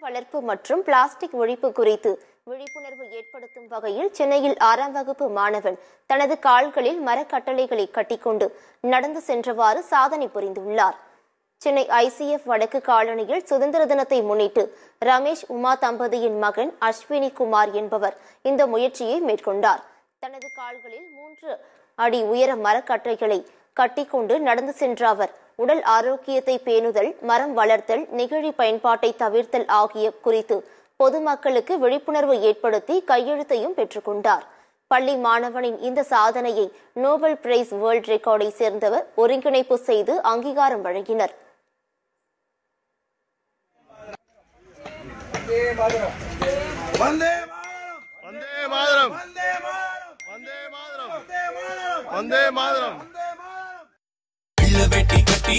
வளர்ப்பு மற்றும் பிளாஸ்டிக் ஒழிப்பு குறித்து விழிப்புணர்வு ஏற்படுத்தும் வகையில் சென்னையில் 6ஆம் வகுப்பு மாணவன் தனது கால்களில் மரக்கட்டளைகளை கட்டிக்கொண்டு நடந்து சென்றவாறு சாதனை புரிந்துள்ளார். சென்னை ICF வடக்கு காலனியில் சுதந்திர தினத்தை முன்னிட்டு ரமேஷ் உமா தம்பதியின் மகன் அஸ்வினி குமார் என்பவர் இந்த முயற்சியை மேற்கொண்டார். தனது கால்களில் 3 அடி உயர மரக்கட்டைகளை கட்டிக்கொண்டு நடந்து சென்ற அவர் உடல் ஆரோக்கியத்தை பேணுதல், மரம் வளர்த்தல், நெகிழி பயன்பாட்டை தவிர்த்தல் ஆகிய குறித்து பொதுமக்களுக்கு விழிப்புணர்வு ஏற்படுத்தி கையெழுத்தையும் பெற்றுக்கொண்டார். பள்ளி மாணவனின் இந்த சாதனையை நோபல் பிரைஸ் வேர்ல்ட் ரெக்கார்டை சேர்ந்தவர் ஒருங்கிணைப்பு செய்து அங்கீகாரம் வழங்கினர். வெட்டி கட்டி